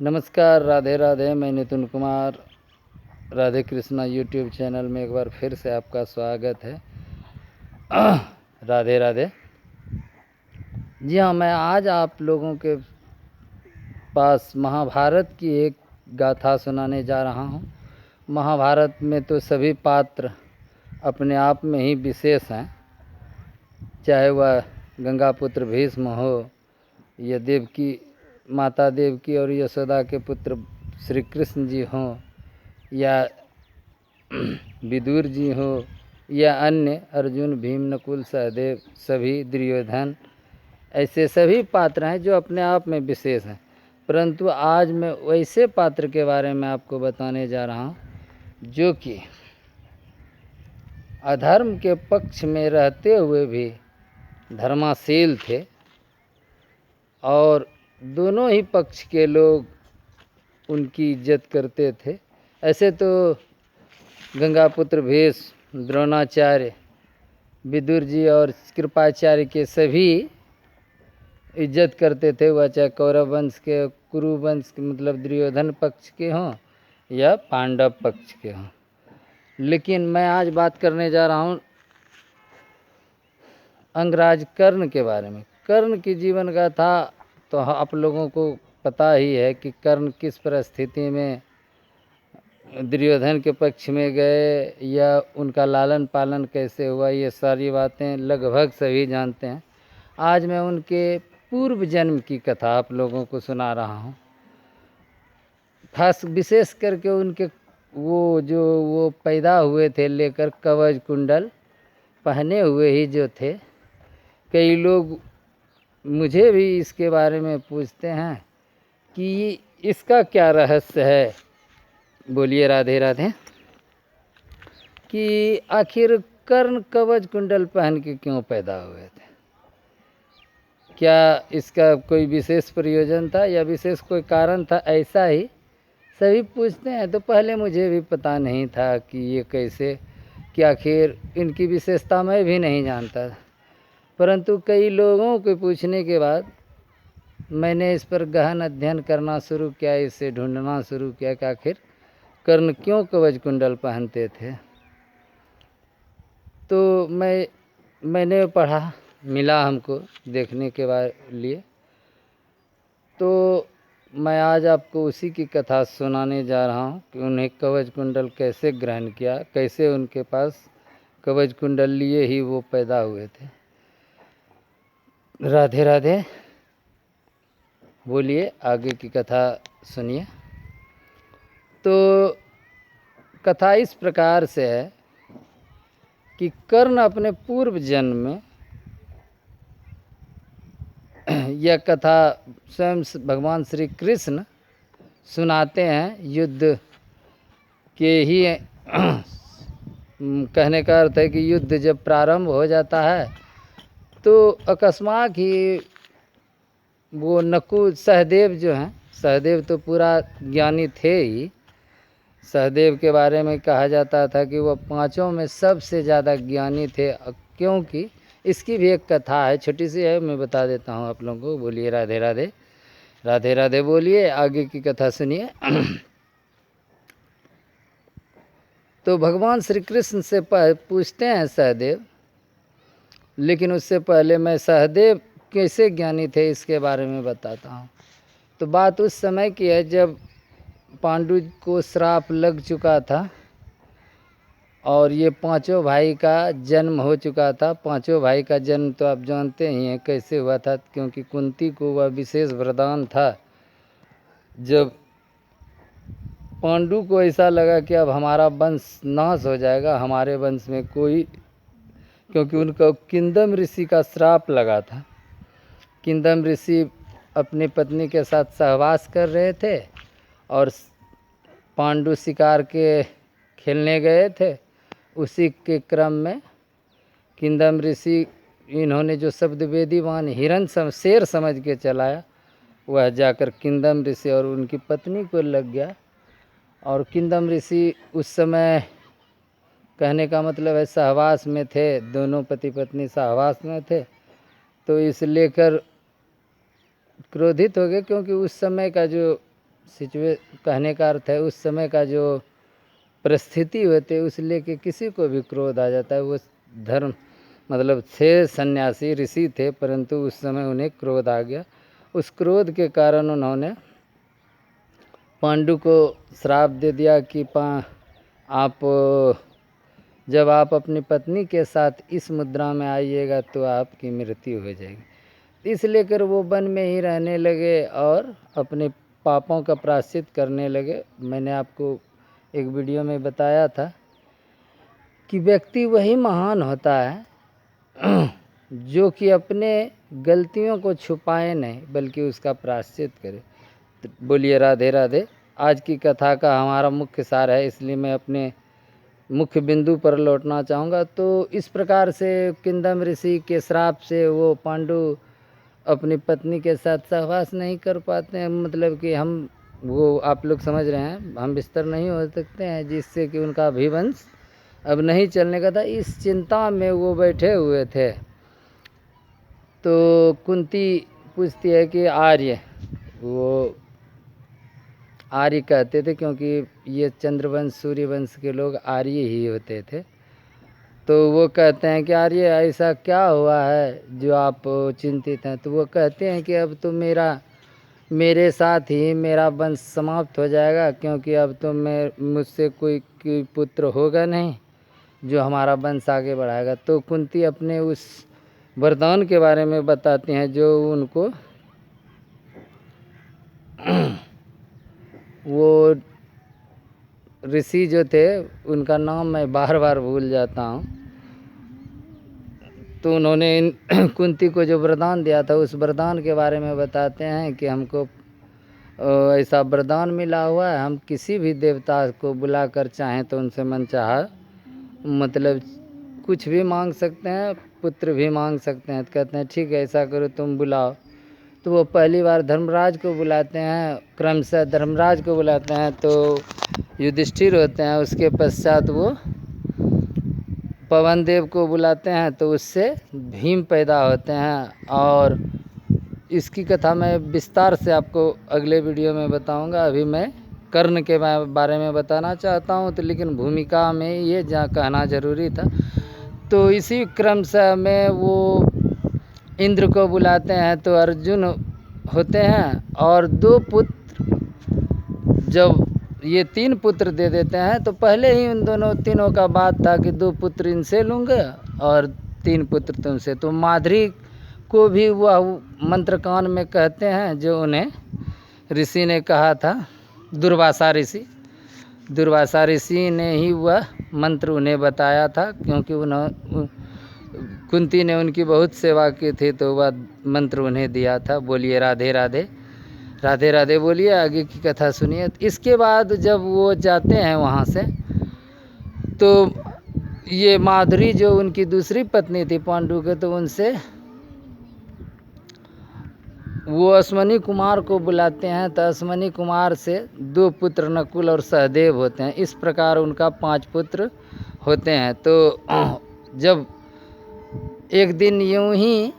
नमस्कार, राधे राधे। मैं Nitin Kumar, Radhe Krishna YouTube channel में एक बार फिर से आपका स्वागत है। राधे राधे। जी हाँ, मैं आज आप लोगों के पास महाभारत की एक गाथा सुनाने जा रहा हूँ। महाभारत में तो सभी पात्र अपने आप में ही विशेष हैं, चाहे वह गंगापुत्र भीष्म हो या देवकी माता देवकी और यशोदा के पुत्र श्री कृष्ण जी हों, या विदुर जी हो, या अन्य अर्जुन, भीम, नकुल, सहदेव, सभी, दुर्योधन, ऐसे सभी पात्र हैं जो अपने आप में विशेष हैं। परंतु आज मैं वैसे पात्र के बारे में आपको बताने जा रहा हूँ जो कि अधर्म के पक्ष में रहते हुए भी धर्माशील थे और दोनों ही पक्ष के लोग उनकी इज्जत करते थे। ऐसे तो गंगापुत्र भीष्म, द्रोणाचार्य, विदुर जी और कृपाचार्य के सभी इज्जत करते थे, वह चाहे कौरव वंश के, कुरु वंश के मतलब दुर्योधन पक्ष के हों या पांडव पक्ष के हों। लेकिन मैं आज बात करने जा रहा हूँ अंगराज कर्ण के बारे में। कर्ण की जीवन गाथा तो आप लोगों को पता ही है कि कर्ण किस परिस्थिति में दुर्योधन के पक्ष में गए या उनका लालन पालन कैसे हुआ, ये सारी बातें लगभग सभी जानते हैं। आज मैं उनके पूर्व जन्म की कथा आप लोगों को सुना रहा हूँ। खास विशेष करके उनके वो पैदा हुए थे लेकर कवच कुंडल पहने हुए ही जो थे। कई लोग मुझे भी इसके बारे में पूछते हैं कि इसका क्या रहस्य है। बोलिए राधे राधे। कि आखिर कर्ण कवच कुंडल पहन के क्यों पैदा हुए थे? क्या इसका कोई विशेष प्रयोजन था या विशेष कोई कारण था? ऐसा ही सभी पूछते हैं। तो पहले मुझे भी पता नहीं था कि ये कैसे, कि आखिर इनकी विशेषता मैं भी नहीं जानता था। परंतु कई लोगों के पूछने के बाद मैंने इस पर गहन अध्ययन करना शुरू किया, इसे ढूंढना शुरू किया कि आखिर कर्ण क्यों कवच कुंडल पहनते थे। तो मैंने पढ़ा, मिला हमको देखने के लिए। तो मैं आज आपको उसी की कथा सुनाने जा रहा हूँ कि उन्हें कवच कुंडल कैसे ग्रहण किया, कैसे उनके पास कवच कुंडल लिए ही वो पैदा हुए थे। राधे राधे। बोलिए, आगे की कथा सुनिए। तो कथा इस प्रकार से है कि कर्ण अपने पूर्व जन्म में, यह कथा स्वयं भगवान श्री कृष्ण सुनाते हैं। युद्ध के ही कहने का अर्थ है कि युद्ध जब प्रारंभ हो जाता है तो अकस्मात ही वो नकुल, सहदेव जो हैं, सहदेव तो पूरा ज्ञानी थे ही। सहदेव के बारे में कहा जाता था कि वह पांचों में सबसे ज़्यादा ज्ञानी थे, क्योंकि इसकी भी एक कथा है, छोटी सी है, मैं बता देता हूँ आप लोगों को। बोलिए राधे राधे। राधे राधे बोलिए, आगे की कथा सुनिए। तो भगवान श्री कृष्ण से पूछते हैं सहदेव, लेकिन उससे पहले मैं सहदेव कैसे ज्ञानी थे इसके बारे में बताता हूँ। तो बात उस समय की है जब पांडु को श्राप लग चुका था और ये पांचों भाई का जन्म हो चुका था। पांचों भाई का जन्म तो आप जानते ही हैं कैसे हुआ था, क्योंकि कुंती को वह विशेष वरदान था। जब पांडु को ऐसा लगा कि अब हमारा वंश नाश हो जाएगा, हमारे वंश में कोई, क्योंकि उनको किंदम ऋषि का श्राप लगा था। किंदम ऋषि अपनी पत्नी के साथ सहवास कर रहे थे और पांडु शिकार के खेलने गए थे। उसी के क्रम में किंदम ऋषि, इन्होंने जो शब्द वेदीवान हिरण शेर समझ के चलाया, वह जाकर किंदम ऋषि और उनकी पत्नी को लग गया। और किंदम ऋषि उस समय, कहने का मतलब है, सहवास में थे, दोनों पति पत्नी सहवास में थे। तो इस लेकर क्रोधित हो गए, क्योंकि उस समय का जो कहने का अर्थ है उस समय का जो परिस्थिति होती है उस लेके किसी को भी क्रोध आ जाता है। वो धर्म मतलब थे सन्यासी ऋषि थे, परंतु उस समय उन्हें क्रोध आ गया। उस क्रोध के कारण उन्होंने पांडु को श्राप दे दिया कि जब आप अपनी पत्नी के साथ इस मुद्रा में आइएगा तो आपकी मृत्यु हो जाएगी। इस लेकर वो वन में ही रहने लगे और अपने पापों का प्रायश्चित करने लगे। मैंने आपको एक वीडियो में बताया था कि व्यक्ति वही महान होता है जो कि अपने गलतियों को छुपाए नहीं बल्कि उसका प्रायश्चित करे। तो बोलिए राधे राधे। आज की कथा का हमारा मुख्य सार है, इसलिए मैं अपने मुख्य बिंदु पर लौटना चाहूँगा। तो इस प्रकार से किंदम ऋषि के श्राप से वो पांडु अपनी पत्नी के साथ सहवास नहीं कर पाते हैं। मतलब कि वो आप लोग समझ रहे हैं, हम बिस्तर नहीं हो सकते हैं, जिससे कि उनका अभिवंश अब नहीं चलने का था। इस चिंता में वो बैठे हुए थे। तो कुंती पूछती है कि आर्य, वो आर्य कहते थे क्योंकि ये चंद्रवंश सूर्यवंश के लोग आर्य ही होते थे। तो वो कहते हैं कि आर्य ऐसा क्या हुआ है जो आप चिंतित हैं। तो वो कहते हैं कि अब तो मेरे साथ ही मेरा वंश समाप्त हो जाएगा, क्योंकि अब तो मुझसे कोई पुत्र होगा नहीं जो हमारा वंश आगे बढ़ाएगा। तो कुंती अपने उस वरदान के बारे में बताती हैं जो उनको वो ऋषि जो थे उनका नाम मैं बार बार भूल जाता हूँ। तो उन्होंने कुंती को जो वरदान दिया था उस वरदान के बारे में बताते हैं कि हमको ऐसा वरदान मिला हुआ है, हम किसी भी देवता को बुलाकर चाहें तो उनसे मनचाहा मतलब कुछ भी मांग सकते हैं, पुत्र भी मांग सकते हैं। तो कहते हैं ठीक है ऐसा करो तुम बुलाओ। तो वो पहली बार धर्मराज को बुलाते हैं, क्रमशः धर्मराज को बुलाते हैं तो युधिष्ठिर होते हैं। उसके पश्चात वो पवन देव को बुलाते हैं तो उससे भीम पैदा होते हैं। और इसकी कथा मैं विस्तार से आपको अगले वीडियो में बताऊंगा। अभी मैं कर्ण के बारे में बताना चाहता हूं, तो लेकिन भूमिका में ये कहना ज़रूरी था। तो इसी क्रमशः में वो इंद्र को बुलाते हैं तो अर्जुन होते हैं और 2 पुत्र, जब ये 3 पुत्र दे देते हैं तो पहले ही उन तीनों का बात था कि 2 पुत्र इनसे लूँगा और 3 पुत्र तुमसे। तो माधुरी को भी वह मंत्र कान में कहते हैं जो उन्हें ऋषि ने कहा था, दुर्वासा ऋषि ने ही वह मंत्र उन्हें बताया था, क्योंकि कुंती ने उनकी बहुत सेवा की थी तो वह मंत्र उन्हें दिया था। बोलिए राधे राधे। राधे राधे बोलिए, आगे की कथा सुनिए। इसके बाद जब वो जाते हैं वहाँ से तो ये माधुरी जो उनकी दूसरी पत्नी थी पांडु के, तो उनसे वो अश्वनी कुमार को बुलाते हैं। तो अश्वनी कुमार से 2 पुत्र नकुल और सहदेव होते हैं। इस प्रकार उनका 5 पुत्र होते हैं। तो जब एक दिन यूं ही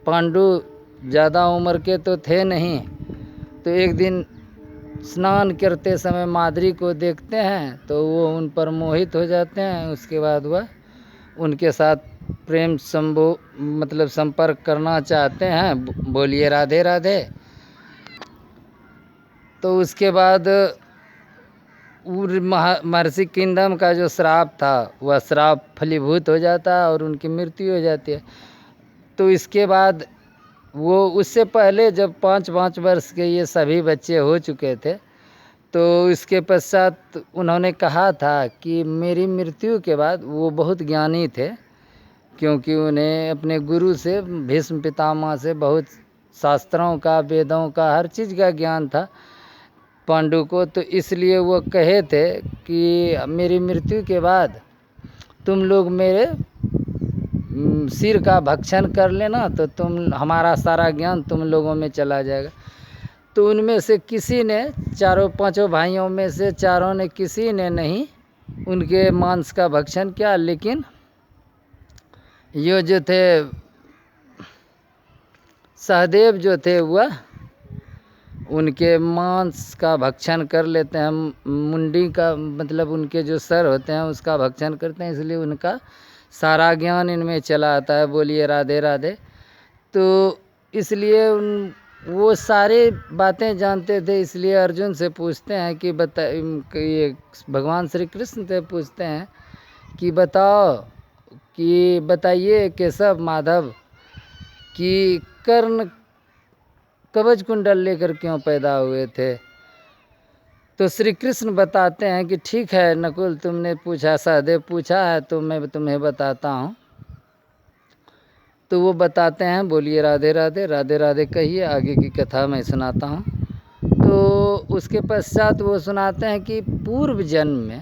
पांडु ज़्यादा उम्र के तो थे नहीं, तो एक दिन स्नान करते समय माधुरी को देखते हैं तो वो उन पर मोहित हो जाते हैं। उसके बाद वह उनके साथ प्रेम संपर्क करना चाहते हैं। बोलिए राधे राधे। तो उसके बाद महर्षि किंदम का जो श्राप था वह श्राप फलीभूत हो जाता है और उनकी मृत्यु हो जाती है। तो इसके बाद वो उससे पहले जब 5-5 वर्ष के ये सभी बच्चे हो चुके थे, तो इसके पश्चात उन्होंने कहा था कि मेरी मृत्यु के बाद, वो बहुत ज्ञानी थे क्योंकि उन्हें अपने गुरु से, भीष्म पितामह से बहुत शास्त्रों का, वेदों का, हर चीज़ का ज्ञान था पांडु को। तो इसलिए वो कहे थे कि मेरी मृत्यु के बाद तुम लोग मेरे सिर का भक्षण कर लेना तो हमारा सारा ज्ञान तुम लोगों में चला जाएगा। तो उनमें से किसी ने, 4-5 भाइयों में से 4 ने, किसी ने नहीं उनके मांस का भक्षण किया। लेकिन ये जो थे सहदेव जो थे वह उनके मांस का भक्षण कर लेते हैं, मुंडी का मतलब उनके जो सर होते हैं उसका भक्षण करते हैं, इसलिए उनका सारा ज्ञान इनमें चला आता है। बोलिए राधे राधे। तो इसलिए वो सारे बातें जानते थे, इसलिए अर्जुन से पूछते हैं कि ये भगवान श्री कृष्ण से पूछते हैं कि बताइए केशव माधव कि कर्ण कवच कुंडल लेकर क्यों पैदा हुए थे। तो श्री कृष्ण बताते हैं कि ठीक है नकुल, तुमने पूछा, सहदेव पूछा है तो मैं तुम्हें बताता हूँ। तो वो बताते हैं, बोलिए राधे राधे। राधे राधे कहिए, आगे की कथा मैं सुनाता हूँ। तो उसके पश्चात वो सुनाते हैं कि पूर्व जन्म में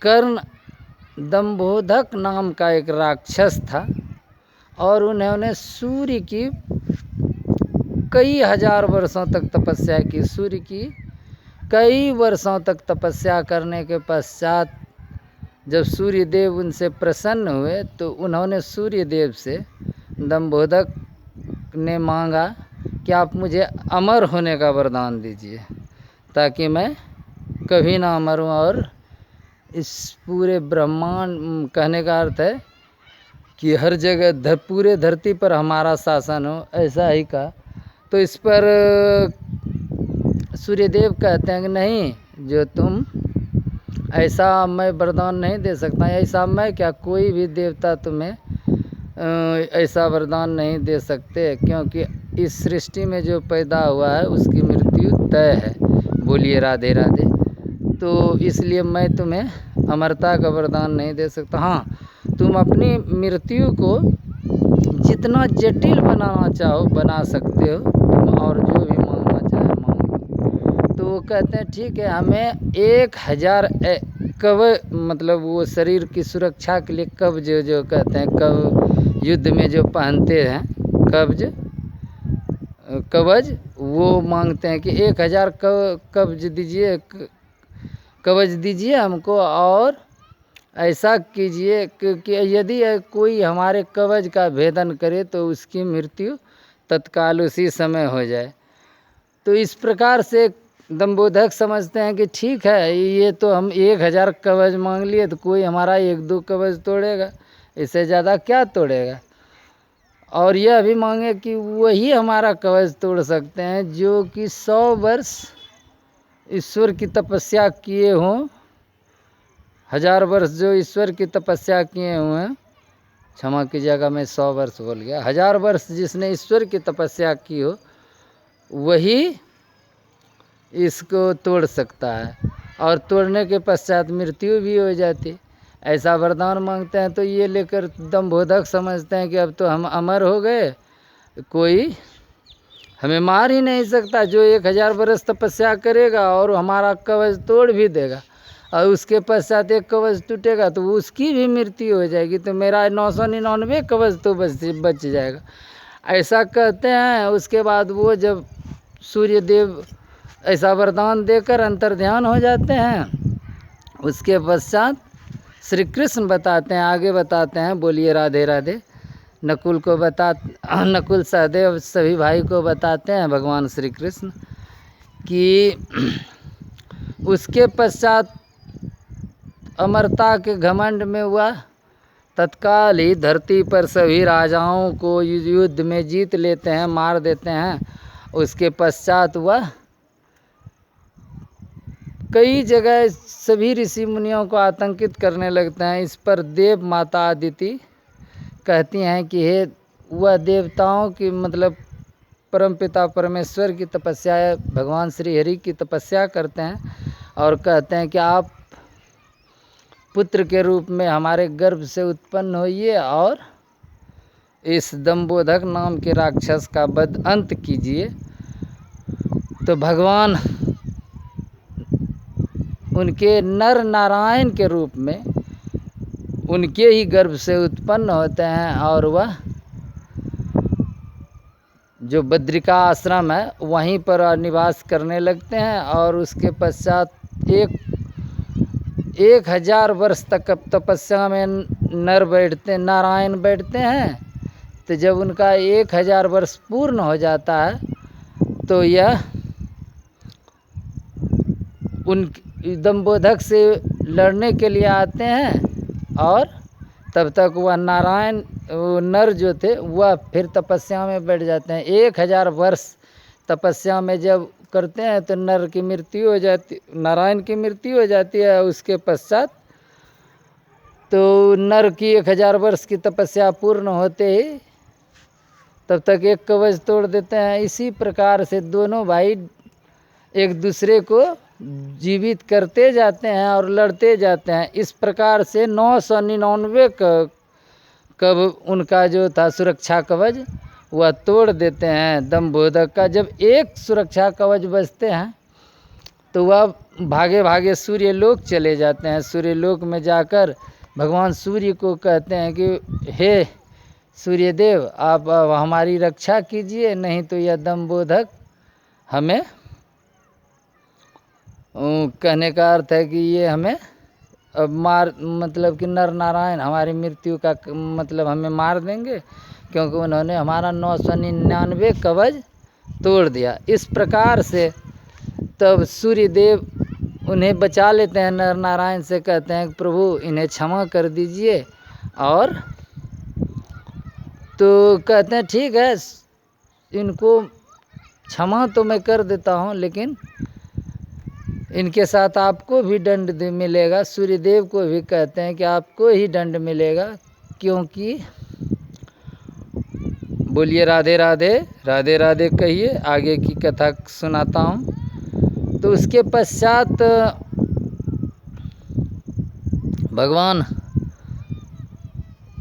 कर्ण दंभोदक नाम का एक राक्षस था और उन्होंने सूर्य की कई हजार वर्षों तक तपस्या की। सूर्य की कई वर्षों तक तपस्या करने के पश्चात जब सूर्य देव उनसे प्रसन्न हुए तो उन्होंने सूर्य देव से, दंभोदक ने मांगा कि आप मुझे अमर होने का वरदान दीजिए ताकि मैं कभी ना मरूं और इस पूरे ब्रह्मांड, कहने का अर्थ है कि हर जगह पूरे धरती पर हमारा शासन हो, ऐसा ही कहा। तो इस पर सूर्यदेव कहते हैं कि नहीं, जो तुम ऐसा मैं वरदान नहीं दे सकता। ऐसा मैं क्या, कोई भी देवता तुम्हें ऐसा वरदान नहीं दे सकते, क्योंकि इस सृष्टि में जो पैदा हुआ है उसकी मृत्यु तय है। बोलिए राधे राधे। तो इसलिए मैं तुम्हें अमरता का वरदान नहीं दे सकता। हाँ, तुम अपनी मृत्यु को जितना जटिल बनाना चाहो बना सकते हो तुम, और जो भी मांगना चाहे मांगो। तो वो कहते हैं ठीक है, हमें 1000 कवच, मतलब वो शरीर की सुरक्षा के लिए कवच, जो कहते हैं कवच, युद्ध में जो पहनते हैं कवच, वो मांगते हैं कि 1000 कवच दीजिए, कवच दीजिए हमको, और ऐसा कीजिए कि यदि कोई हमारे कवच का भेदन करे तो उसकी मृत्यु तत्काल उसी समय हो जाए। तो इस प्रकार से दंभोदक समझते हैं कि ठीक है, ये तो हम 1000 कवच मांग लिए तो कोई हमारा 1-2 कवच तोड़ेगा, इससे ज़्यादा क्या तोड़ेगा। और यह भी मांगे कि वही हमारा कवच तोड़ सकते हैं जो कि 100 वर्ष ईश्वर की तपस्या किए हों। 1000 वर्ष जो ईश्वर की तपस्या किए हुए हैं, क्षमा कीजिएगा मैं 100 वर्ष बोल गया, 1000 वर्ष जिसने ईश्वर की तपस्या की हो वही इसको तोड़ सकता है, और तोड़ने के पश्चात मृत्यु भी हो जाती। ऐसा वरदान मांगते हैं। तो ये लेकर दंभोदक समझते हैं कि अब तो हम अमर हो गए, कोई हमें मार ही नहीं सकता। जो 1000 वर्ष तपस्या करेगा और हमारा कवच तोड़ भी देगा और उसके पश्चात एक कवच टूटेगा तो उसकी भी मृत्यु हो जाएगी, तो मेरा 999 कवच तो बच जाएगा, ऐसा कहते हैं। उसके बाद वो जब सूर्यदेव ऐसा वरदान देकर अंतर्ध्यान हो जाते हैं, उसके पश्चात श्री कृष्ण बताते हैं, आगे बताते हैं, बोलिए राधे राधे। नकुल सहदेव सभी भाई को बताते हैं भगवान श्री कृष्ण कि उसके पश्चात अमरता के घमंड में हुआ, तत्काल ही धरती पर सभी राजाओं को युद्ध में जीत लेते हैं, मार देते हैं। उसके पश्चात वह कई जगह सभी ऋषि मुनियों को आतंकित करने लगते हैं। इस पर देव माता अदिति कहती हैं कि हे, वह देवताओं की मतलब परमपिता परमेश्वर की तपस्या, भगवान श्री हरि की तपस्या करते हैं और कहते हैं कि आप पुत्र के रूप में हमारे गर्भ से उत्पन्न होइए और इस दंभोदक नाम के राक्षस का वध अंत कीजिए। तो भगवान उनके नर नारायण के रूप में उनके ही गर्भ से उत्पन्न होते हैं और वह जो बद्रिका आश्रम है वहीं पर निवास करने लगते हैं। और उसके पश्चात 1000 वर्ष तक तपस्या में नारायण बैठते हैं। तो जब उनका 1000 वर्ष पूर्ण हो जाता है तो यह उन दंबोधक से लड़ने के लिए आते हैं और तब तक वह नारायण वो नर जो थे वह फिर तपस्या में बैठ जाते हैं। 1000 वर्ष तपस्या में जब करते हैं तो नर की मृत्यु हो जाती, नारायण की मृत्यु हो जाती है। उसके पश्चात तो नर की 1000 वर्ष की तपस्या पूर्ण होते ही तब तक एक कवच तोड़ देते हैं। इसी प्रकार से दोनों भाई एक दूसरे को जीवित करते जाते हैं और लड़ते जाते हैं। इस प्रकार से 999 कब उनका जो था सुरक्षा कवच वह तोड़ देते हैं दंबोधक का। जब एक सुरक्षा कवच बचते हैं तो वह भागे भागे सूर्यलोक चले जाते हैं। सूर्यलोक में जाकर भगवान सूर्य को कहते हैं कि हे सूर्यदेव, आप हमारी रक्षा कीजिए, नहीं तो यह दंबोधक हमें, कहने का अर्थ है कि ये हमें अब मार, मतलब कि नर नारायण हमारी मृत्यु का मतलब हमें मार देंगे, क्योंकि उन्होंने हमारा 999 कवच तोड़ दिया। इस प्रकार से तब सूर्यदेव उन्हें बचा लेते हैं, नर नारायण से कहते हैं प्रभु इन्हें क्षमा कर दीजिए। और तो कहते हैं ठीक है, इनको क्षमा तो मैं कर देता हूँ, लेकिन इनके साथ आपको भी दंड मिलेगा। सूर्यदेव को भी कहते हैं कि आपको ही दंड मिलेगा, क्योंकि बोलिए राधे राधे, राधे राधे कहिए। आगे की कथा सुनाता हूँ। तो उसके पश्चात भगवान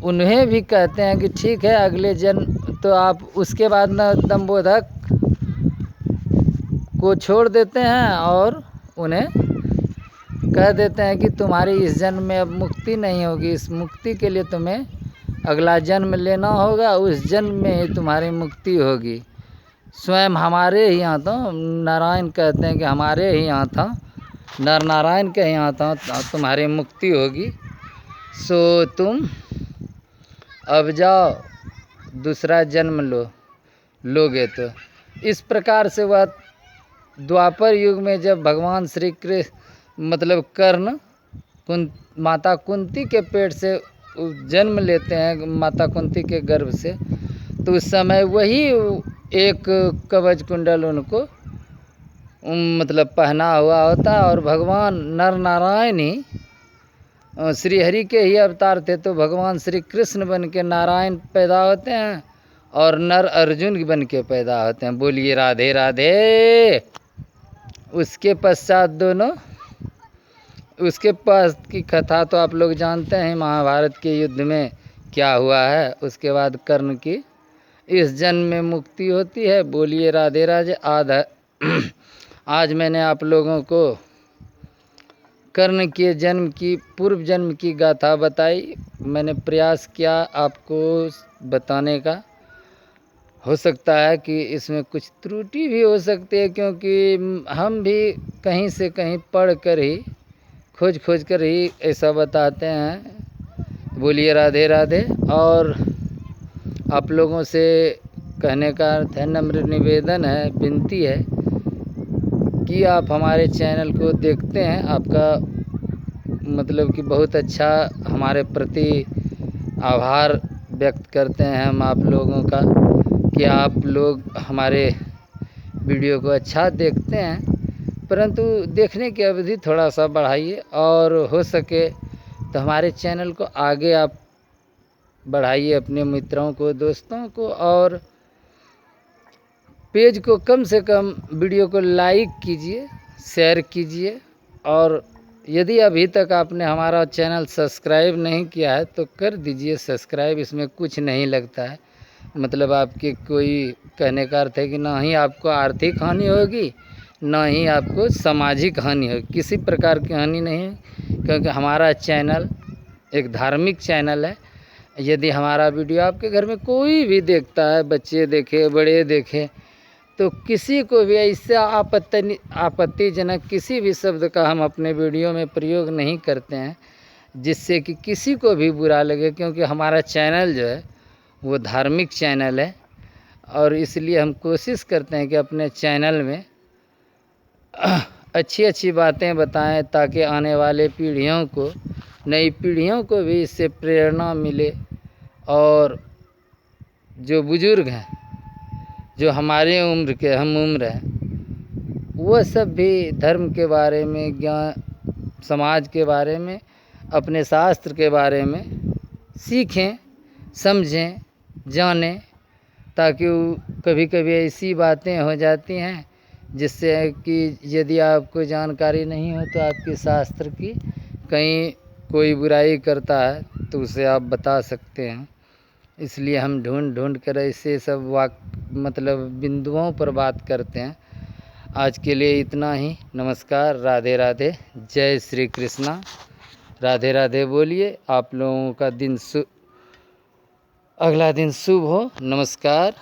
उन्हें भी कहते हैं कि ठीक है, अगले जन्म तो आप, उसके बाद न दंबोधक को छोड़ देते हैं और उन्हें कह देते हैं कि तुम्हारी इस जन्म में अब मुक्ति नहीं होगी, इस मुक्ति के लिए तुम्हें अगला जन्म लेना होगा, उस जन्म में ही तुम्हारी मुक्ति होगी। स्वयं हमारे ही यहाँ था, नारायण कहते हैं कि हमारे ही यहाँ था, नर नारायण के यहाँ था, तुम्हारी मुक्ति होगी। सो तुम अब जाओ, दूसरा जन्म लोगे। तो इस प्रकार से वह द्वापर युग में जब भगवान श्री कृष्ण मतलब कर्ण माता कुंती के पेट से जन्म लेते हैं, माता कुंती के गर्भ से, तो उस समय वही एक कवच कुंडल उनको मतलब पहना हुआ होता है। और भगवान नर नारायण ही श्री हरि के ही अवतार थे, तो भगवान श्री कृष्ण बन के नारायण पैदा होते हैं और नर अर्जुन बन के पैदा होते हैं। बोलिए राधे राधे। उसके पश्चात दोनों, उसके पास की कथा तो आप लोग जानते हैं, महाभारत के युद्ध में क्या हुआ है। उसके बाद कर्ण की इस जन्म में मुक्ति होती है। बोलिए राधे राधे। आज मैंने आप लोगों को कर्ण के जन्म की, पूर्व जन्म की गाथा बताई। मैंने प्रयास किया आपको बताने का। हो सकता है कि इसमें कुछ त्रुटि भी हो सकती है, क्योंकि हम भी कहीं से कहीं पढ़ कर ही, खोज कर ही ऐसा बताते हैं। बोलिए राधे राधे। और आप लोगों से कहने का अर्थ है, नम्र निवेदन है, विनती है कि आप हमारे चैनल को देखते हैं। आपका मतलब कि बहुत अच्छा हमारे प्रति आभार व्यक्त करते हैं हम आप लोगों का, कि आप लोग हमारे वीडियो को अच्छा देखते हैं, परंतु देखने की अवधि थोड़ा सा बढ़ाइए, और हो सके तो हमारे चैनल को आगे आप बढ़ाइए, अपने मित्रों को, दोस्तों को, और पेज को कम से कम वीडियो को लाइक कीजिए, शेयर कीजिए। और यदि अभी तक आपने हमारा चैनल सब्सक्राइब नहीं किया है तो कर दीजिए सब्सक्राइब। इसमें कुछ नहीं लगता है, मतलब आपके कोई, कहने का अर्थ है कि ना ही आपको आर्थिक हानि होगी, ना ही आपको सामाजिक हानि होगी, किसी प्रकार की हानि नहीं है, क्योंकि हमारा चैनल एक धार्मिक चैनल है। यदि हमारा वीडियो आपके घर में कोई भी देखता है, बच्चे देखे, बड़े देखे, तो किसी को भी इससे आपत्तिजनक किसी भी शब्द का हम अपने वीडियो में प्रयोग नहीं करते हैं, जिससे कि किसी को भी बुरा लगे, क्योंकि हमारा चैनल जो है वो धार्मिक चैनल है। और इसलिए हम कोशिश करते हैं कि अपने चैनल में अच्छी अच्छी बातें बताएं, ताकि आने वाले पीढ़ियों को, नई पीढ़ियों को भी इससे प्रेरणा मिले। और जो बुज़ुर्ग हैं, जो हमारे उम्र के, हम उम्र हैं, वो सब भी धर्म के बारे में, ज्ञान, समाज के बारे में, अपने शास्त्र के बारे में सीखें, समझें, जानें, ताकि कभी कभी ऐसी बातें हो जाती हैं जिससे कि यदि आपको जानकारी नहीं हो तो आपके शास्त्र की कहीं कोई बुराई करता है तो उसे आप बता सकते हैं। इसलिए हम ढूंढ ढूंढ कर ऐसे सब मतलब बिंदुओं पर बात करते हैं। आज के लिए इतना ही। नमस्कार, राधे राधे, जय श्री कृष्णा। राधे राधे बोलिए। आप लोगों का दिन अगला दिन शुभ हो। नमस्कार।